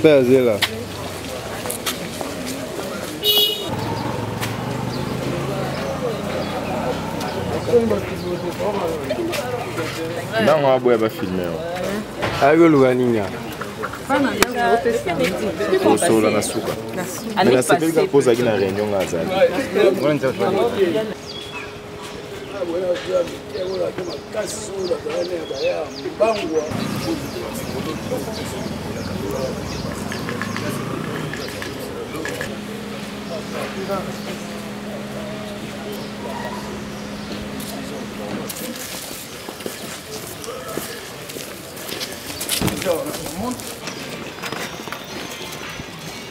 Vas-y là. Non, on va pas filmer. Osola na suka. Mais na sepeli ka poza ki na réunion ngazali.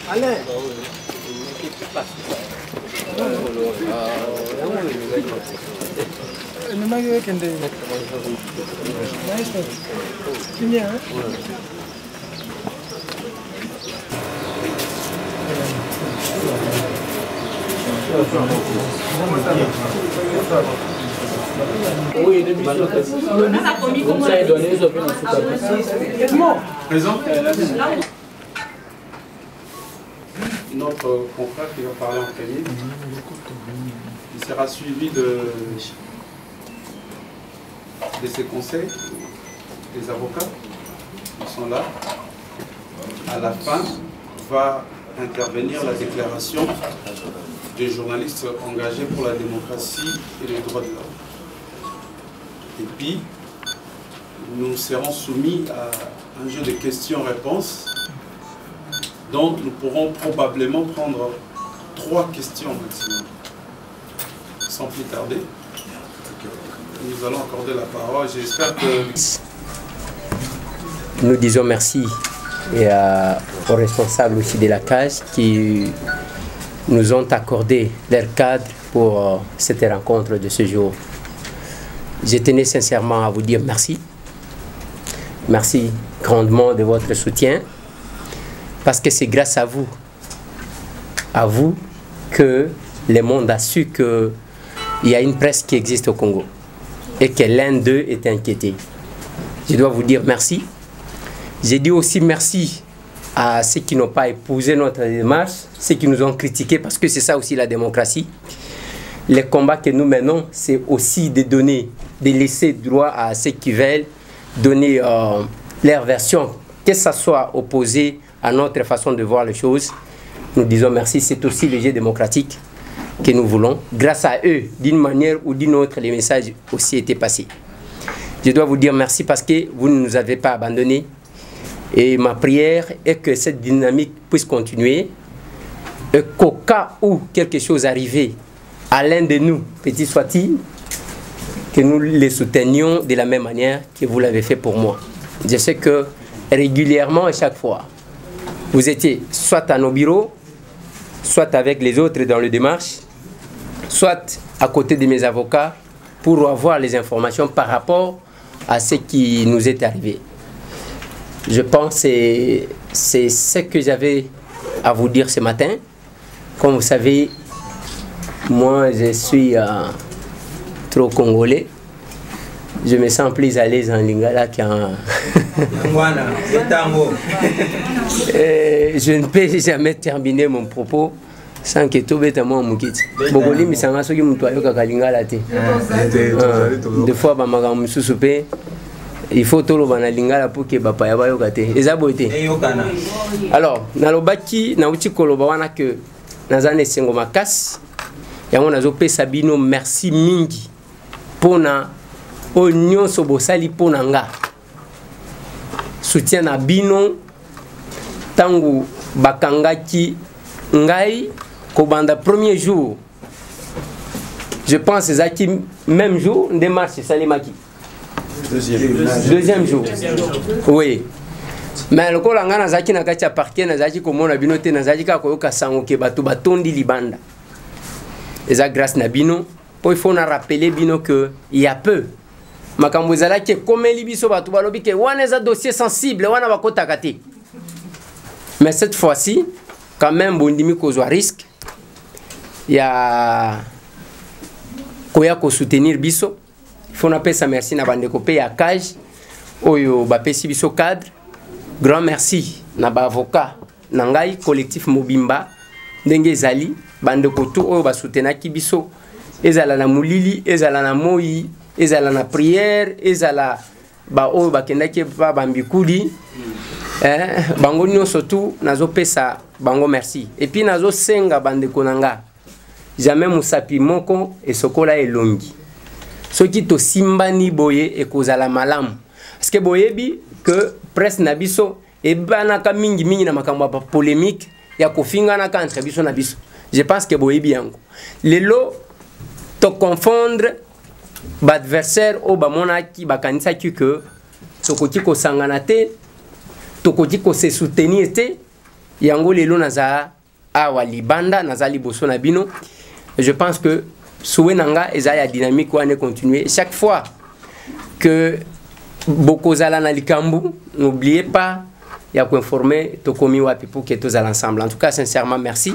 Allez. Présent. Notre confrère qui va parler en premier, il sera suivi de ses conseils, des avocats qui sont là. À la fin, va intervenir la déclaration des journalistes engagés pour la démocratie et les droits de l'homme. Et puis, nous serons soumis à un jeu de questions-réponses dont nous pourrons probablement prendre 3 questions maximum. Sans plus tarder, nous allons accorder la parole. J'espère que... Nous disons merci et aux responsables aussi de la cage qui nous ont accordé leur cadre pour cette rencontre de ce jour. Je tenais sincèrement à vous dire merci. Merci grandement de votre soutien. Parce que c'est grâce à vous que le monde a su qu'il y a une presse qui existe au Congo et que l'un d'eux est inquiété. Je dois vous dire merci. J'ai dit aussi merci à ceux qui n'ont pas épousé notre démarche, ceux qui nous ont critiqués, parce que c'est ça aussi la démocratie. Les combats que nous menons, c'est aussi de donner, de laisser droit à ceux qui veulent donner leur version, que ça soit opposé à notre façon de voir les choses. Nous disons merci, c'est aussi le jeu démocratique que nous voulons. Grâce à eux, d'une manière ou d'une autre, les messages aussi étaient passés. Je dois vous dire merci parce que vous ne nous avez pas abandonnés. Et ma prière est que cette dynamique puisse continuer et qu'au cas où quelque chose arrivait à l'un de nous, petit soit-il, que nous les soutenions de la même manière que vous l'avez fait pour moi. Je sais que régulièrement, à chaque fois, vous étiez soit à nos bureaux, soit avec les autres dans le démarche, soit à côté de mes avocats pour avoir les informations par rapport à ce qui nous est arrivé. Je pense que c'est ce que j'avais à vous dire ce matin. Comme vous savez, moi je suis trop congolais. Je me sens plus à l'aise en lingala qu'en... Je ne peux jamais terminer mon propos sans que tout bête à moi mon kit. Bogoli mi sanga soki mutu ayoka kalingala te. Des fois ba magamu susupe il faut tout le bana lingala pour que bapa ya bayoka te. Eza boité. Alors, nalobaki na uti koloba wana que nazane sengo makasi yango nazopesa bino merci mingi pona onyo sobosali pona nga. Soutien na bino tangu bakangaki ngai kobanda premier jour. Je pense que même jour démarche salimaki. Deuxième jour. Oui. Mais le kola nga nazaki na kati ya parquet nazaki komona bino te nazaki ka koyoka sango ke bato batondi libanda. Eza grâce na bino po il faut na rappeler bino que il y a peu makambo ezala ke komeli biso bato balobi ke wana eza dossier sensible wana bakota kate. Mais cette fois-ci quand même bondimi kozwa risque ya koya ko soutenir biso. Il faut napesa merci na bandeko pe ya cage oyo bapesi biso cadre. Grand merci na ba avocat na ngai collectif Mobimba ndenge ezali bandeko tout oyo ba soutenaki biso ezala na mulili ezala na moi ezala na prière ezala ba oyo bakendaki ba bambikudi bango nyonso tout nazo pesa bango merci et puis nazo senga bandeko nanga jamais musapi moko esokola elongi soki to simbani boye ekozala malamu parce que boyebi que presse na biso ebanaka mingi na makambo ba polémique ya kofingana ka entre biso na biso. Je pense que boyebi yango lelo to confondre l'adversaire au bamonaki bakanisa ki que tokoti ko sangana te tokoti ko se soutenir te yango lelo naza awa libanda naza liboso na bino. Je pense que souhait nanga ezaya dynamique wane continuer chaque fois que bokozala na likambu n'oubliez pas il y a informer tokomi wapi pour que tous à l'ensemble. En tout cas sincèrement merci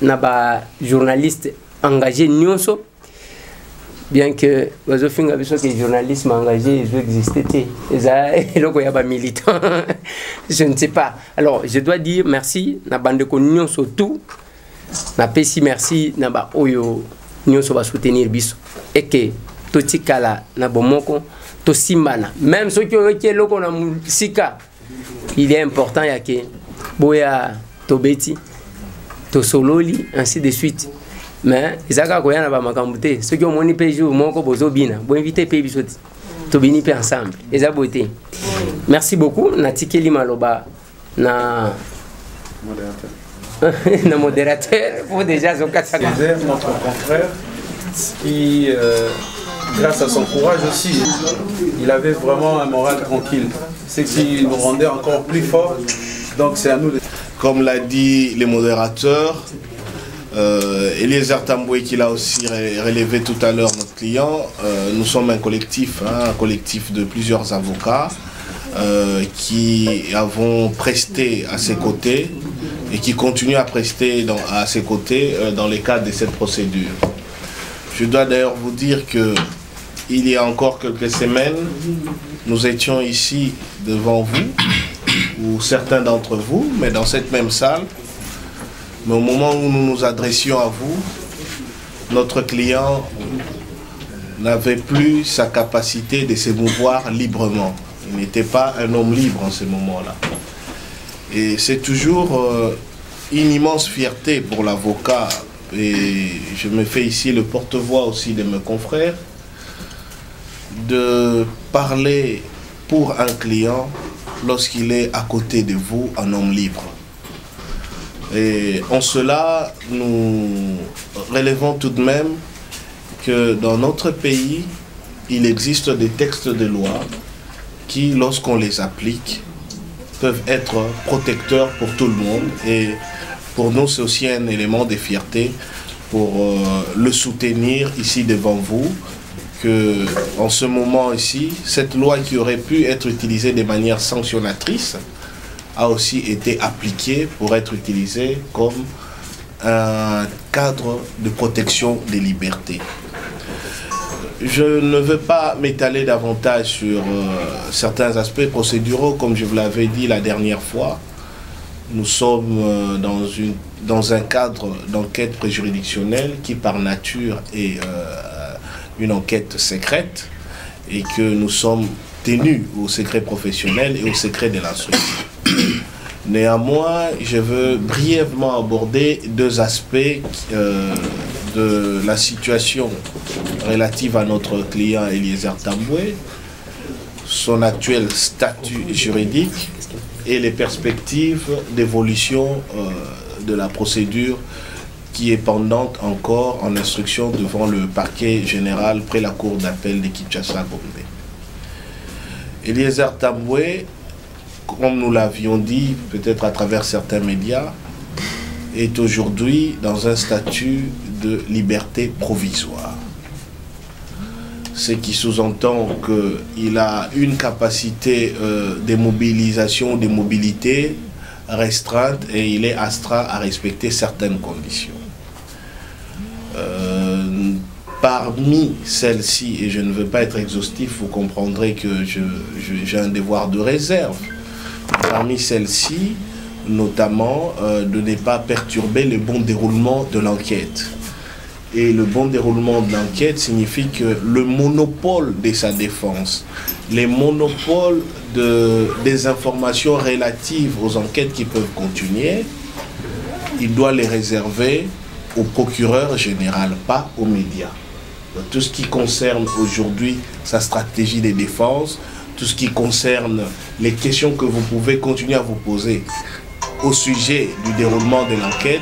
naba journaliste engagé nyonso bien que bazo finga biso que journalisme engagé je exister eza eloko ya ba militant je ne sais pas. Alors je dois dire merci na bande ko nyonso tout na pesi merci na ba oyo nyonso ba soutenir biso et que totikala na bomoko to simbana même ceux qui ont été loko na sika il est important ya que boya tobeti to sololi ainsi de suite mais ezaka koya na ba makambuté ceux qui ont moni pe jour moko bozobina bo inviter pe biso to bini pe ensemble eza beauté. Merci beaucoup na tikeli maloba na modérateur na modérateur pour déjà Zokata notre confrère qui grâce à son courage aussi, il avait vraiment un moral tranquille. C'est ce qui nous rendait encore plus forts. Donc c'est à nous de... Comme l'a dit les modérateurs, Eliezer Tamboué qui l'a aussi relevé tout à l'heure, notre client, nous sommes un collectif de plusieurs avocats qui avons presté à ses côtés et qui continuent à prester à ses côtés dans le cadre de cette procédure. Je dois d'ailleurs vous dire que il y a encore quelques semaines, nous étions ici devant vous, ou certains d'entre vous, mais dans cette même salle. Mais au moment où nous nous adressions à vous, notre client n'avait plus sa capacité de se mouvoir librement. Il n'était pas un homme libre en ce moment-là. Et c'est toujours une immense fierté pour l'avocat, et je me fais ici le porte-voix aussi de mes confrères, de parler pour un client lorsqu'il est à côté de vous, un homme libre. Et en cela, nous relevons tout de même que dans notre pays, il existe des textes de loi qui, lorsqu'on les applique, peuvent être protecteurs pour tout le monde. Et pour nous, c'est aussi un élément de fierté pour le soutenir ici devant vous, que en ce moment ici, cette loi qui aurait pu être utilisée de manière sanctionnatrice a aussi été appliquée pour être utilisée comme un cadre de protection des libertés. Je ne veux pas m'étaler davantage sur certains aspects procéduraux, comme je vous l'avais dit la dernière fois. Nous sommes dans un cadre d'enquête préjuridictionnelle qui par nature est une enquête secrète et que nous sommes tenus au secret professionnel et au secret de l'instruction. Néanmoins, je veux brièvement aborder deux aspects de la situation relative à notre client Eliezer Tamboué, son actuel statut juridique et les perspectives d'évolution de la procédure qui est pendante encore en instruction devant le parquet général près la cour d'appel de Kinshasa-Gombe. Eliezer Tamboué, comme nous l'avions dit, peut-être à travers certains médias, est aujourd'hui dans un statut de liberté provisoire. Ce qui sous-entend qu'il a une capacité de mobilisation, de mobilité restreinte et il est astreint à respecter certaines conditions. Parmi celles-ci, et je ne veux pas être exhaustif, vous comprendrez que j'ai un devoir de réserve. Parmi celles-ci, notamment, de ne pas perturber le bon déroulement de l'enquête. Et le bon déroulement de l'enquête signifie que le monopole de sa défense, les monopoles des informations relatives aux enquêtes qui peuvent continuer, il doit les réserver au procureur général, pas aux médias. Donc, tout ce qui concerne aujourd'hui sa stratégie de défense, tout ce qui concerne les questions que vous pouvez continuer à vous poser au sujet du déroulement de l'enquête,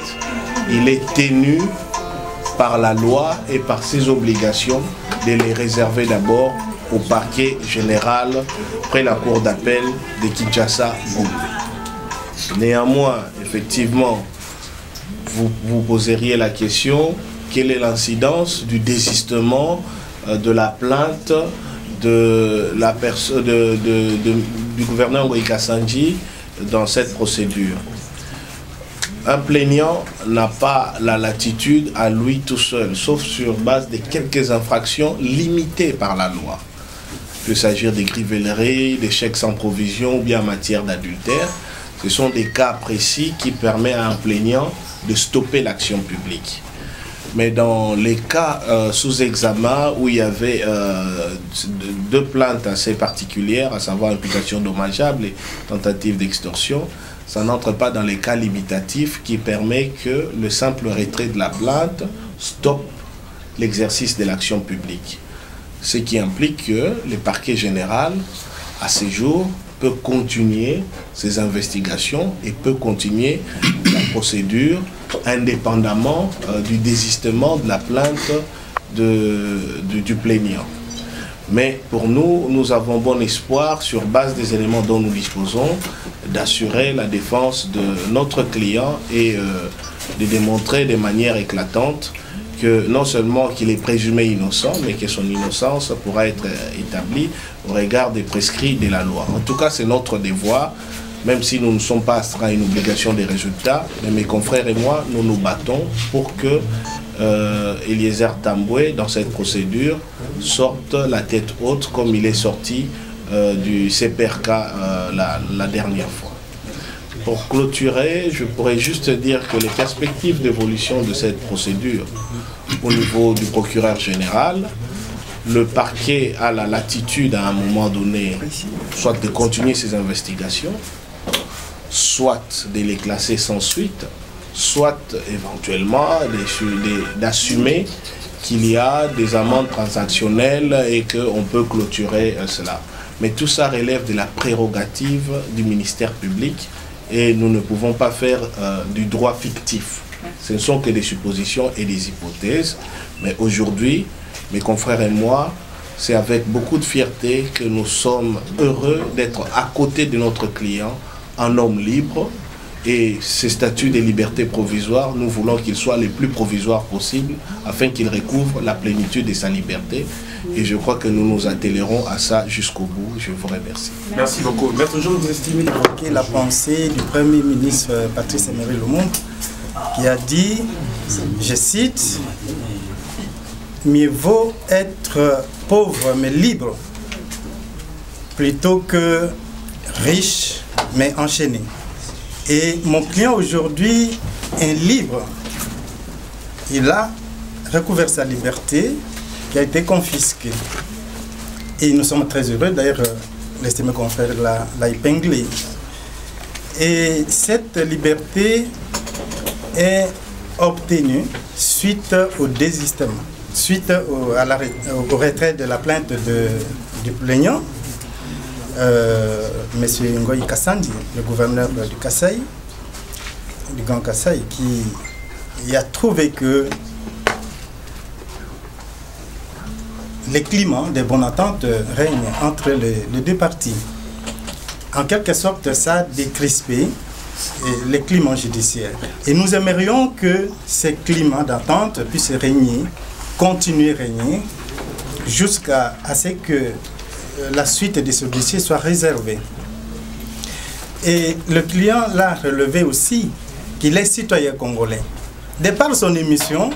il est tenu par la loi et par ses obligations de les réserver d'abord au parquet général près la cour d'appel de Kinshasa-Gombe. Néanmoins, effectivement, vous poseriez la question: quelle est l'incidence du désistement de la plainte de la du gouverneur Ngoï Kassanji dans cette procédure? Un plaignant n'a pas la latitude à lui tout seul, sauf sur base de quelques infractions limitées par la loi. Il peut s'agir des grivelleries, des chèques sans provision ou bien en matière d'adultère. Ce sont des cas précis qui permettent à un plaignant de stopper l'action publique. Mais dans les cas sous examen où il y avait deux plaintes assez particulières, à savoir imputation dommageable et tentative d'extorsion, ça n'entre pas dans les cas limitatifs qui permet que le simple retrait de la plainte stoppe l'exercice de l'action publique. Ce qui implique que le parquet général, à ce jour, peut continuer ses investigations et peut continuer la procédure indépendamment du désistement de la plainte du plaignant. Mais pour nous, nous avons bon espoir, sur base des éléments dont nous disposons, d'assurer la défense de notre client et de démontrer de manière éclatante que non seulement qu'il est présumé innocent, mais que son innocence pourra être établie au regard des prescrits de la loi. En tout cas, c'est notre devoir, même si nous ne sommes pas astreints à une obligation des résultats, mais mes confrères et moi, nous nous battons pour que Eliezer Tambwe, dans cette procédure, sorte la tête haute comme il est sorti du CPRK la dernière fois. Pour clôturer, je pourrais juste dire que les perspectives d'évolution de cette procédure au niveau du procureur général, le parquet a la latitude à un moment donné soit de continuer ses investigations, soit de les classer sans suite, soit éventuellement d'assumer qu'il y a des amendes transactionnelles et qu'on peut clôturer cela. Mais tout ça relève de la prérogative du ministère public et nous ne pouvons pas faire du droit fictif. Ce ne sont que des suppositions et des hypothèses. Mais aujourd'hui, mes confrères et moi, c'est avec beaucoup de fierté que nous sommes heureux d'être à côté de notre client, un homme libre. Et ces statuts de liberté provisoire, nous voulons qu'ils soient les plus provisoires possibles afin qu'il recouvre la plénitude de sa liberté. Et je crois que nous nous attellerons à ça jusqu'au bout. Je vous remercie. Merci beaucoup. Maître Jean, vous estimez d'évoquer la pensée du Premier ministre Patrice Emery Lumumba qui a dit, je cite, « Mieux vaut être pauvre mais libre plutôt que riche mais enchaîné. » Et mon client aujourd'hui est libre. Il a recouvert sa liberté qui a été confisquée. Et nous sommes très heureux, d'ailleurs, l'estimé confrère l'a épinglé. Et cette liberté est obtenue suite au désistement, suite au retrait de la plainte du plaignant. M. Ngoï Kassanji, le gouverneur du Kasaï, du Grand Kasaï, qui a trouvé que les climats de bonne entente règnent entre les deux parties. En quelque sorte, ça a décrispé les climats judiciaires. Et nous aimerions que ces climats d'entente puissent régner, continuer à régner, jusqu'à ce que la suite de ce dossier soit réservée. Et le client l'a relevé aussi qu'il est citoyen congolais. De par son émission,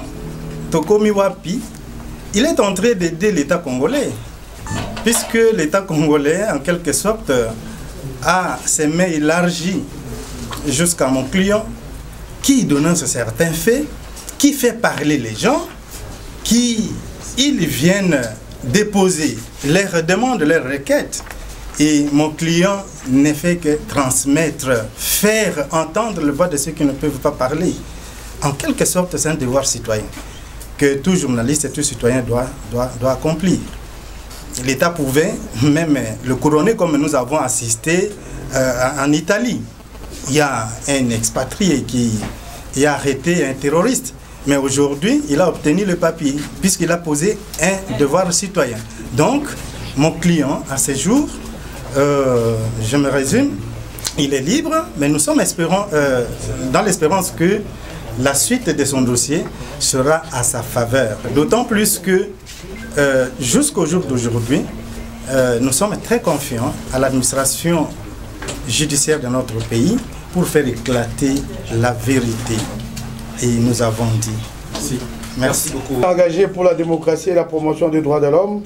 Tokomi Wapi, il est en train d'aider l'État congolais, puisque l'État congolais, en quelque sorte, a ses mains élargies jusqu'à mon client, qui dénonce certains faits, qui fait parler les gens, qui ils viennent déposer leurs demandes, leurs requêtes. Et mon client ne fait que transmettre, faire entendre le voix de ceux qui ne peuvent pas parler. En quelque sorte, c'est un devoir citoyen que tout journaliste et tout citoyen doit accomplir. L'État pouvait même le couronner comme nous avons assisté en Italie. Il y a un expatrié qui a arrêté un terroriste. Mais aujourd'hui, il a obtenu le papier puisqu'il a posé un devoir citoyen. Donc, mon client, à ce jour, je me résume, il est libre, mais nous sommes dans l'espérance que la suite de son dossier sera à sa faveur. D'autant plus que jusqu'au jour d'aujourd'hui, nous sommes très confiants à l'administration judiciaire de notre pays pour faire éclater la vérité. Et nous avons dit. Merci beaucoup. Engagé pour la démocratie et la promotion des droits de l'homme,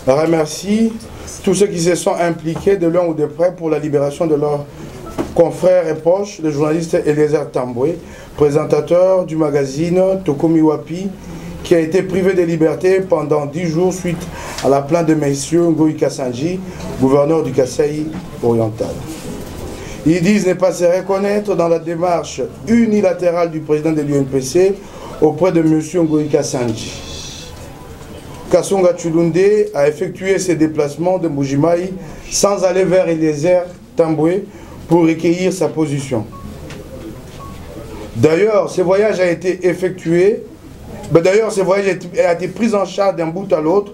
remercie tous ceux qui se sont impliqués de loin ou de près pour la libération de leurs confrères et proches, le journaliste Eliezer Tambwe, présentateur du magazine Tokomi Wapi, qui a été privé de liberté pendant 10 jours suite à la plainte de messieurs Ngoï Kassanji, gouverneur du Kasaï oriental. Ils disent ne pas se reconnaître dans la démarche unilatérale du président de l'UNPC auprès de M. Ngoï Kassanji. Kasonga Tshilunde a effectué ses déplacements de Mbujimaï sans aller vers Eliezer Tambwe pour recueillir sa position. D'ailleurs, ce voyage a été effectué, a été pris en charge d'un bout à l'autre,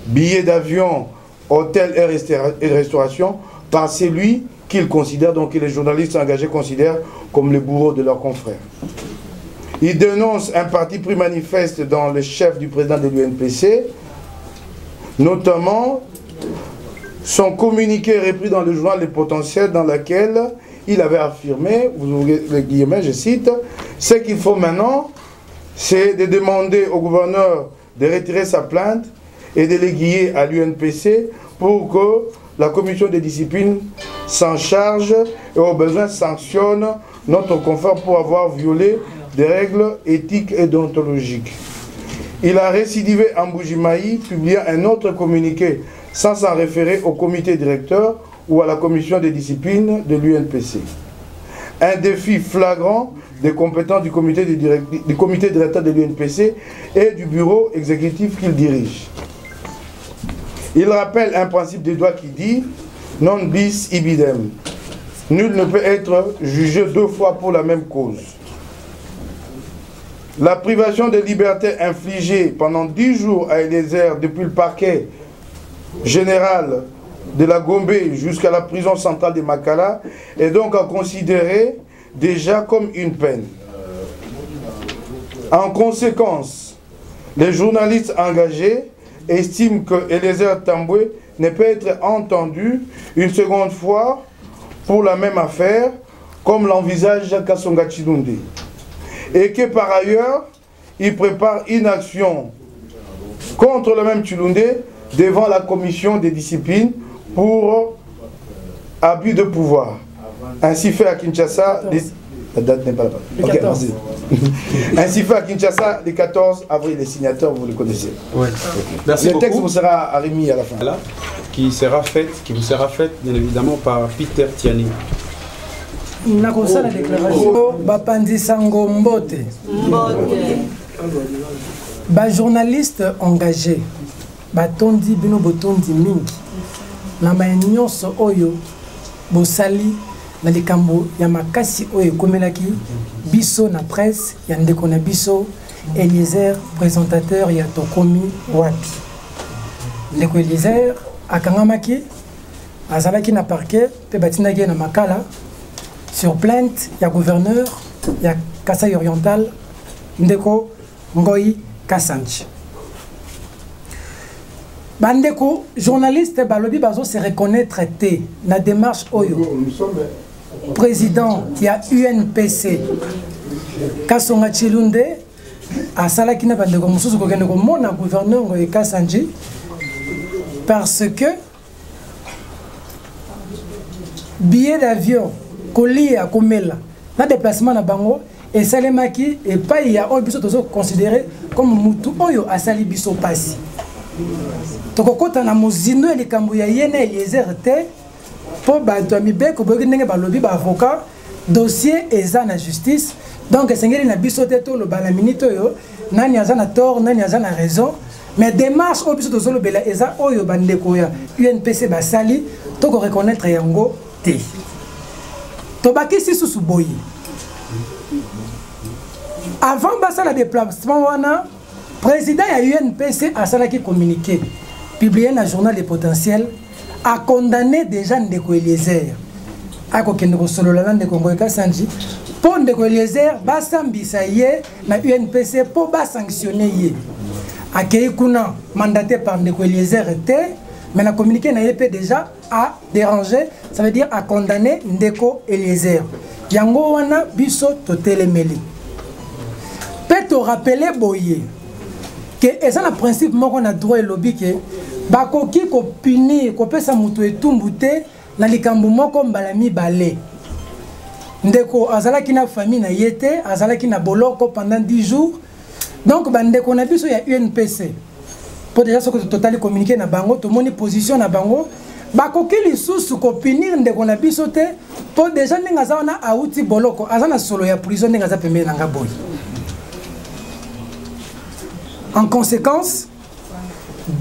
billets d'avion, hôtel et restauration, par celui qu'ils considèrent, donc que les journalistes engagés considèrent comme le bourreau de leurs confrères. Ils dénoncent un parti pris manifeste dans le chef du président de l'UNPC, notamment son communiqué repris dans le journal Le Potentiel, dans lequel il avait affirmé, vous ouvrez les guillemets, je cite, « Ce qu'il faut maintenant, c'est de demander au gouverneur de retirer sa plainte et de l'aiguiller à l'UNPC pour que la commission de discipline s'en charge et au besoin sanctionne notre confrère pour avoir violé des règles éthiques et déontologiques. » Il a récidivé en Mbujimaï, publiant un autre communiqué sans s'en référer au comité directeur ou à la commission de discipline de l'UNPC. Un défi flagrant des compétences du comité directeur de l'UNPC et du bureau exécutif qu'il dirige. Il rappelle un principe des droits qui dit « non bis ibidem ». Nul ne peut être jugé 2 fois pour la même cause. La privation de liberté infligée pendant 10 jours à Eliezer depuis le parquet général de la Gombe jusqu'à la prison centrale de Makala est donc à considérer déjà comme une peine. En conséquence, les journalistes engagés estiment que Eliezer Tambwe ne peut être entendu une seconde fois pour la même affaire, comme l'envisage Kasonga Tshilunde. Et que par ailleurs, il prépare une action contre le même Tshilunde devant la commission des disciplines pour abus de pouvoir. Ainsi fait à Kinshasa, la date n'est pas là. Okay, ainsi fait à Kinshasa, le 14 avril, les signataires, vous le connaissez. Ouais. Merci le texte vous sera remis à la fin. Là, qui vous sera faite bien évidemment par Peter Tiani. Nakosala déclaration bapandisa ngombote ba journaliste engagé batondi bino botondi mingi na nyonso oyo bosali na likambo ya makasi oyo komelaki biso na presse ya ndeko na biso Eliezer, présentateur ya Tokomi Wapi. Ndeko Eliezer akangamaki azalaki na parquet pe batindaki na Makala sur plainte, il y a gouverneur, il y a Kasaï oriental, Ndeko Ngoï Kassanji. Bandeko, journaliste, balobi bazo se reconnaître la démarche Oyo. Nous sommes président ya UNPC Kasonga Chilunde asalaki na bandeko mosusu kokende komona gouverneur Ngoye Kasanji parce que billet d'avion kolia komela na déplacement na bango esalemaki epai ya oyo biso tozo considéré comme mutu oyo asali biso pasi tokokota na mozindo likambo ya yene Eliezer te po bato ya mibeko boyoki ndenge balobi ba avocat dossier eza na justice donc esengeli na biso te toloba na minute oyo nani aza na tort nani aza na raison mais démarche oyo biso tozolobela eza oyo bandeko ya UNPC basali toko reconnaître yango te tobakisi susu boye avant basala déplacement wana président ya UNPC asalaki communiqué publié dans le journal Les Potentiels a condamné déjà Ndeko Eliezer a kokende kosolola Ndeko Ngoye Kasanji pour Ndeko Eliezer basambisa ye na UNPC pour ba sanctionner ye akei kuna mandaté par Ndeko Eliezer était mais la communiqué na EP déjà a dérangé, ça veut dire a condamné Ndeko Eliezer yango wana biso totelemeli peut te rappeler boye que c'est un principe moko na droit et lobby que bakoki ko punir ko pesa mutu etumbu te na likambo moko mbala mibale ndeko azalaki na famille na yete azalaki na boloko pendant 10 jours donc bandeko na biso ya UNPC pour déjà ce que total communiquer na bango to moni position na bango bakoki lisusu ko punir ndeko na biso te pour déjà ndinga za na auti boloko azana solo ya prison ndinga za pembe na ngaboyi. En conséquence,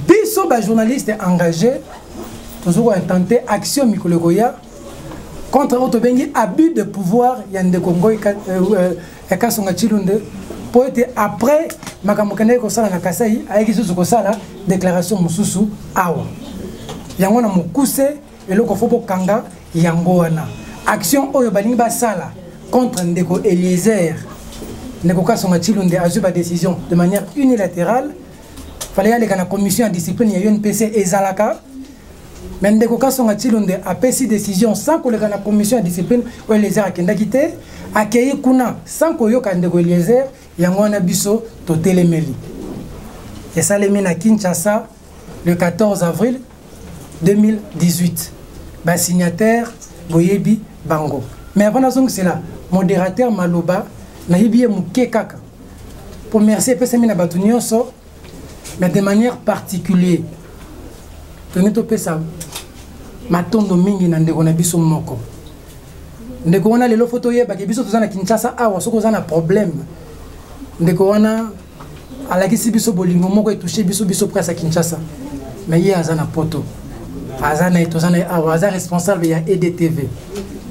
biso ba journaliste engagé toujours intenté action Mikologoya contre autobengi abus de pouvoir yande Ngoye Kasonga Chilunde pour être après makamokane ko sala na Kasai ayeki susu ko sala déclaration mususu awa yango na mukuse eloko fopo kanga yango wana action oyo balingi ba sala contre Ndeko Eliezer Ndeko Kasonga Chilunde a eu la décision de manière unilatérale. Il fallait aller à la commission de discipline, il y a eu une PC et Zalaka. Mais Ndeko Kasonga Chilunde a pris cette décision sans que la commission de discipline ou Eliezer a quitté, accueilli Kuna sans que Yoka Ndeko Eliezer, Yangwana Bisso, Totelemeli. Et ça les mène à Kinshasa le 14 avril 2018. Bah, signataire Boyebi Bango. Mais avant c'est là, modérateur Maloba. Na yibie muke kaka pour merci pesa mina batu nyonso mais de manière particulière toneto pesa matondo mingi na ndeko na biso moko ndeko wana lelo photo yeba ke biso tozana Kinshasa awa soko zana problème ndeko wana alakisi biso bolingo moko etouché biso presse à Kinshasa mais ye azana poto azana etozana awa aza responsable ya EDTV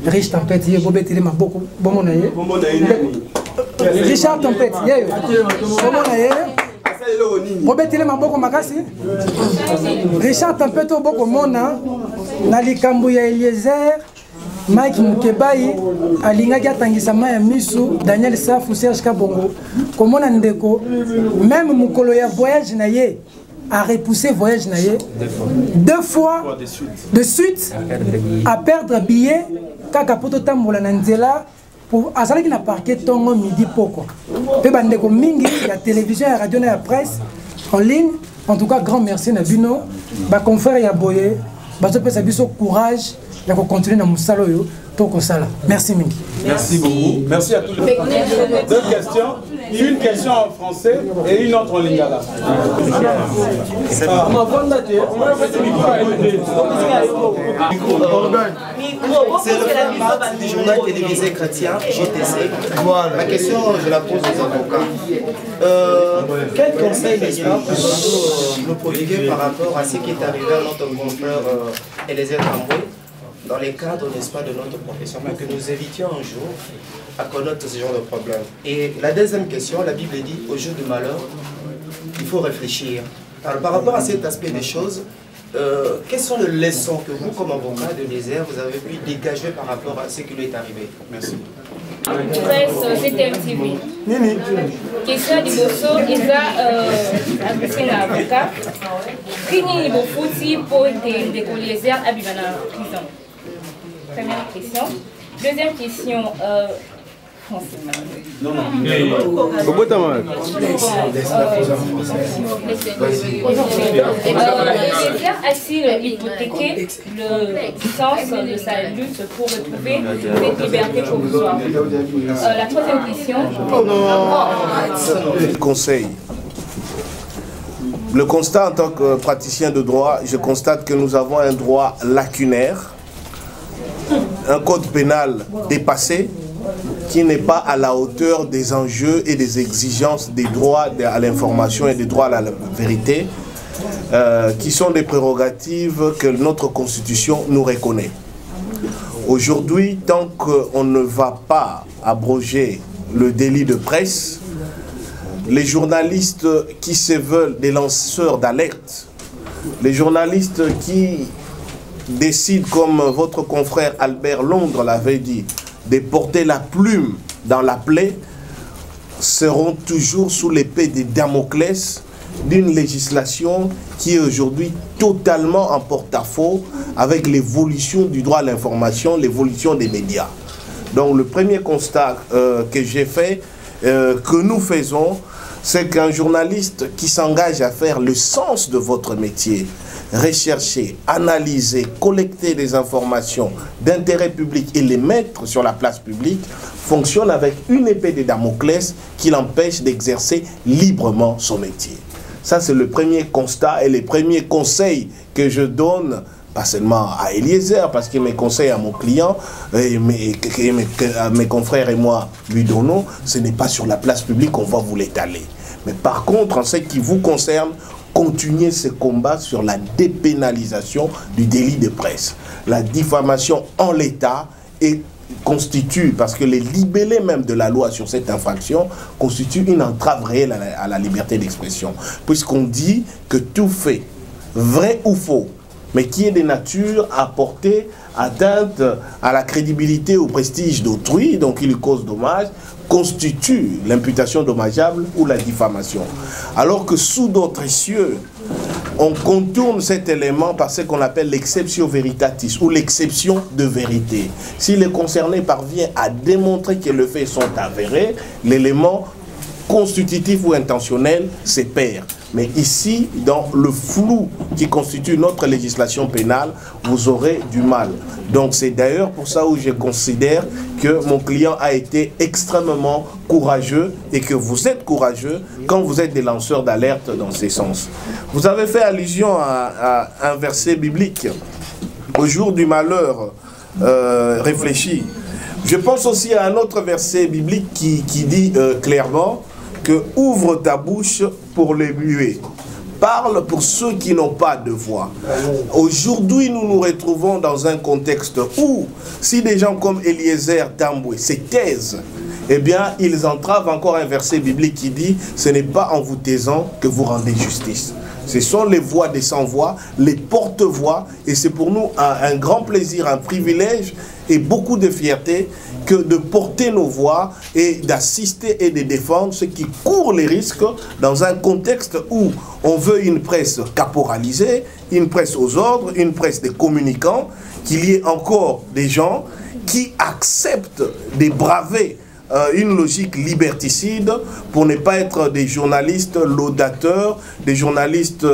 Riche Tempête ye bobetele maboko bomona ye Richard Tempête, Richard Tempête au boko mona na likambo ya Eliezer Mike Mukebai alingaki atangisa ya misu Daniel Safu Serge Kabongo komona ndeko même mukolo ya voyage na ye a repoussé voyage na ye 2 fois de suite à perdre billet kaka poto tambola na nzela pour azalaki na parquet tongo midi poko pe bandeko mingi ya télévision ya radio na ya presse en ligne en tout cas grand merci na bino ba confrère ya boye bazo pesa biso courage ya ko continuer na musalo yo toko sala merci mingi merci beaucoup merci à tous les 2 questions une question en français et une autre en lingala c'est le format du journal télévisé chrétien JTC. Voilà. Ma question, je la pose aux avocats. Quel conseil n'est-ce pas pour nous prodiguer par rapport à ce qui est arrivé à notre confrère Eliezer Tambwe dans les cadres, n'est-ce pas, de notre profession, pour que nous évitions un jour à connaître ce genre de problème. Et la deuxième question, la Bible dit, au jour du malheur, il faut réfléchir. Alors par rapport à cet aspect des choses, quelles sont les leçons que vous, comme avocat de l'Eliezer, vous avez pu dégager par rapport à ce qui lui est arrivé? Merci. Presse CTM-TV. Question du bosso, adressé à l'avocat. Fini le fouti pour Ndeko Eliezer à Bibana prison. Première question. Deuxième question. Eliezer a-t-il hypothéqué le sens de sa lutte pour retrouver cette liberté provisoire? La troisième question. Conseil. Le constat en tant que praticien de droit, je constate que nous avons un droit lacunaire, un code pénal dépassé, qui n'est pas à la hauteur des enjeux et des exigences des droits à l'information et des droits à la vérité, qui sont des prérogatives que notre Constitution nous reconnaît. Aujourd'hui, tant qu'on ne va pas abroger le délit de presse, les journalistes qui se veulent des lanceurs d'alerte, les journalistes qui décident, comme votre confrère Albert Londres l'avait dit, de porter la plume dans la plaie, seront toujours sous l'épée de Damoclès d'une législation qui est aujourd'hui totalement en porte-à-faux avec l'évolution du droit à l'information, l'évolution des médias. Donc le premier constat que j'ai fait, que nous faisons, c'est qu'un journaliste qui s'engage à faire le sens de votre métier, rechercher, analyser, collecter des informations d'intérêt public et les mettre sur la place publique, fonctionne avec une épée de Damoclès qui l'empêche d'exercer librement son métier. Ça, c'est le premier constat et les premiers conseils que je donne, pas seulement à Eliezer, parce que mes conseils à mon client, et mes confrères et moi lui donnons, ce n'est pas sur la place publique qu'on va vous l'étaler. Mais par contre, en ce qui vous concerne, continuez ce combat sur la dépénalisation du délit de presse. La diffamation en l'état constitue, parce que les libellés même de la loi sur cette infraction constituent une entrave réelle à la liberté d'expression. Puisqu'on dit que tout fait, vrai ou faux, mais qui est de nature à porter atteinte à la crédibilité, au prestige d'autrui, donc il lui cause dommage, constitue l'imputation dommageable ou la diffamation. Alors que sous d'autres cieux, on contourne cet élément par ce qu'on appelle l'exceptio veritatis ou l'exception de vérité. Si le concerné parvient à démontrer que les faits sont avérés, l'élément constitutif ou intentionnel se perd. Mais ici, dans le flou qui constitue notre législation pénale, vous aurez du mal. Donc c'est d'ailleurs pour ça où je considère que mon client a été extrêmement courageux et que vous êtes courageux quand vous êtes des lanceurs d'alerte dans ces sens. Vous avez fait allusion à un verset biblique. Au jour du malheur, réfléchis. Je pense aussi à un autre verset biblique qui dit clairement que ouvre ta bouche pour les muets. Parle pour ceux qui n'ont pas de voix. Aujourd'hui, nous nous retrouvons dans un contexte où, si des gens comme Eliezer Tamboué se taisent, eh bien, ils entravent encore un verset biblique qui dit « Ce n'est pas en vous taisant que vous rendez justice ». Ce sont les voix des sans-voix, les porte-voix, et c'est pour nous un grand plaisir, un privilège et beaucoup de fierté que de porter nos voix et d'assister et de défendre ceux qui courent les risques dans un contexte où on veut une presse caporalisée, une presse aux ordres, une presse des communicants, qu'il y ait encore des gens qui acceptent de braver une logique liberticide pour ne pas être des journalistes laudateurs, des journalistes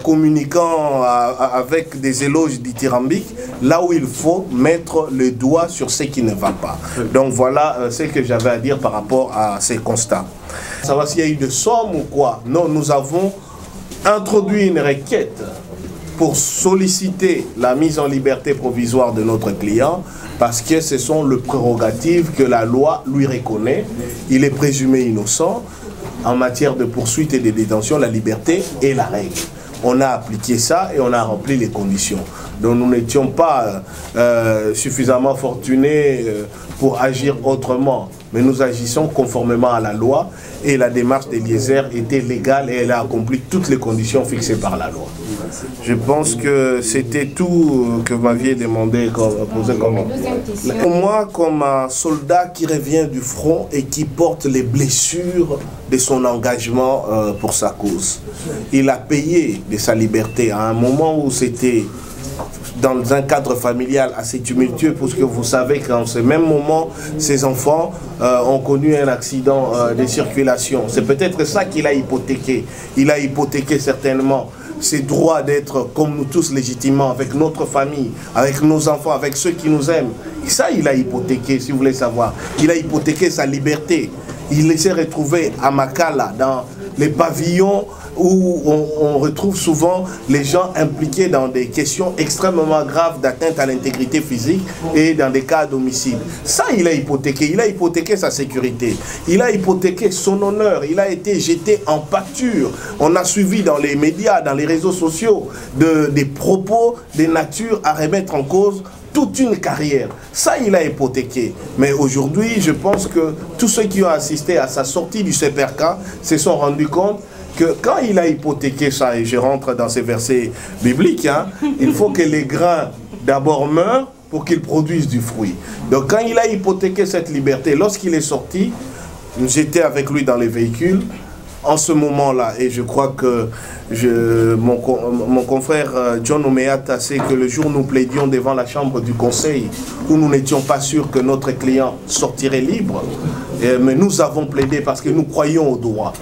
communiquant avec des éloges dithyrambiques, là où il faut mettre le doigt sur ce qui ne va pas. Donc voilà ce que j'avais à dire par rapport à ces constats. Savoir s'il y a eu de somme ou quoi. Non, nous avons introduit une requête pour solliciter la mise en liberté provisoire de notre client, parce que ce sont les prérogatives que la loi lui reconnaît. Il est présumé innocent. En matière de poursuite et de détention, la liberté est la règle. On a appliqué ça et on a rempli les conditions. Donc nous n'étions pas suffisamment fortunés pour agir autrement, mais nous agissons conformément à la loi et la démarche d'Eliezer était légale et elle a accompli toutes les conditions fixées par la loi. Je pense que c'était tout que vous m'aviez demandé, posé comme moi, comme un soldat qui revient du front et qui porte les blessures de son engagement pour sa cause. Il a payé de sa liberté à un moment où c'était dans un cadre familial assez tumultueux, parce que vous savez qu'en ce même moment, ces enfants ont connu un accident de circulation. C'est peut-être ça qu'il a hypothéqué. Il a hypothéqué certainement ses droits d'être comme nous tous légitimement, avec notre famille, avec nos enfants, avec ceux qui nous aiment. Et ça, il a hypothéqué, si vous voulez savoir. Il a hypothéqué sa liberté. Il s'est retrouvé à Makala, dans les pavillons où on retrouve souvent les gens impliqués dans des questions extrêmement graves d'atteinte à l'intégrité physique et dans des cas d'homicide. Ça, il a hypothéqué sa sécurité, il a hypothéqué son honneur, il a été jeté en pâture. On a suivi dans les médias, dans les réseaux sociaux, des propos, des natures à remettre en cause toute une carrière. Ça, il a hypothéqué. Mais aujourd'hui, je pense que tous ceux qui ont assisté à sa sortie du CPRK se sont rendus compte que quand il a hypothéqué ça, et je rentre dans ces versets bibliques, hein, il faut que les grains d'abord meurent pour qu'ils produisent du fruit. Donc quand il a hypothéqué cette liberté, lorsqu'il est sorti, j'étais avec lui dans les véhicules, en ce moment-là, et je crois que mon confrère John Omeata sait que le jour où nous plaidions devant la chambre du conseil, où nous n'étions pas sûrs que notre client sortirait libre, mais nous avons plaidé parce que nous croyons au droit.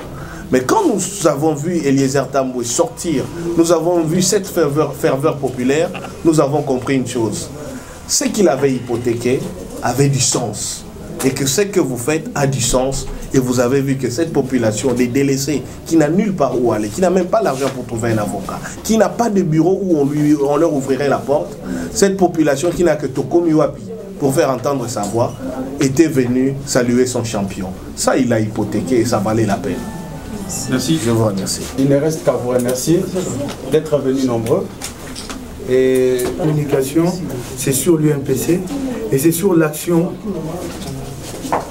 Mais quand nous avons vu Eliezer Tamboué sortir, nous avons vu cette ferveur populaire, nous avons compris une chose. Ce qu'il avait hypothéqué avait du sens. Et que ce que vous faites a du sens. Et vous avez vu que cette population des délaissés, qui n'a nulle part où aller, qui n'a même pas l'argent pour trouver un avocat, qui n'a pas de bureau où on leur ouvrirait la porte, cette population qui n'a que Tokomi Wapi pour faire entendre sa voix, était venue saluer son champion. Ça, il a hypothéqué et ça valait la peine. Merci. Je vous remercie. Il ne reste qu'à vous remercier d'être venus nombreux. Et la communication, c'est sur l'UMPC et c'est sur l'action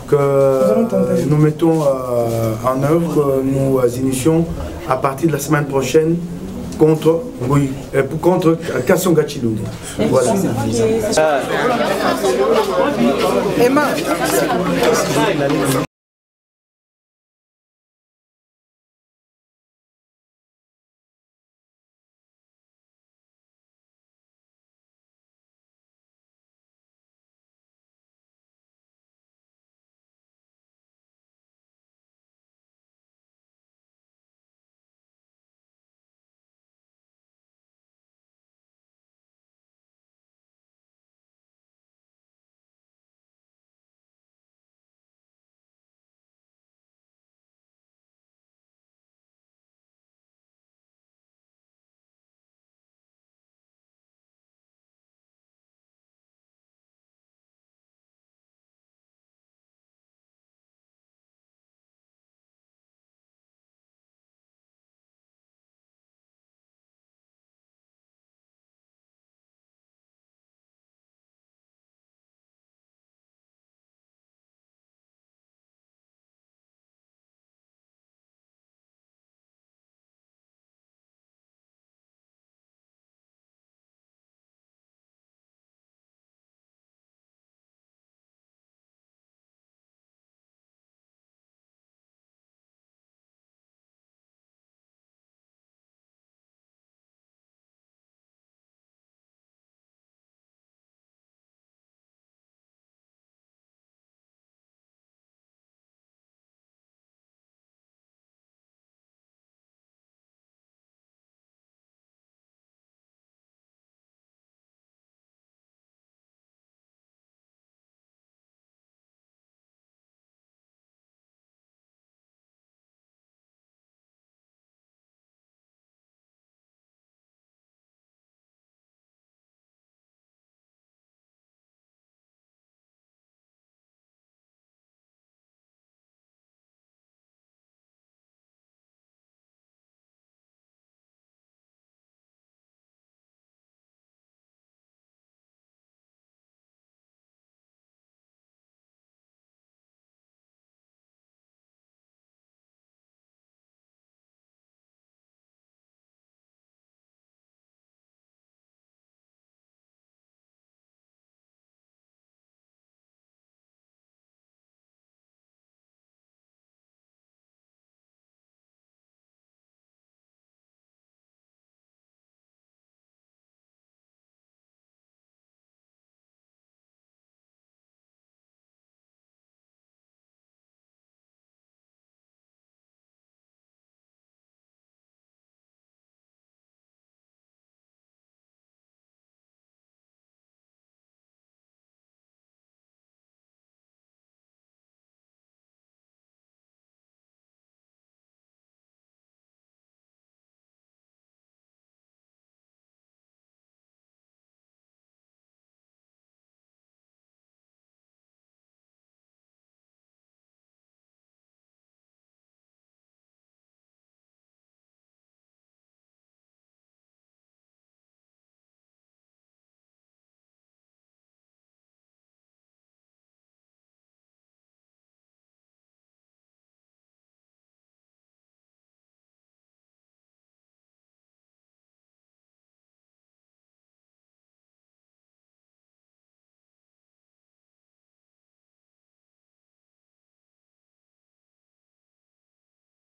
que nous mettons en œuvre, que nous initions à partir de la semaine prochaine contre Kassonga Chilungu. Voilà. Emma.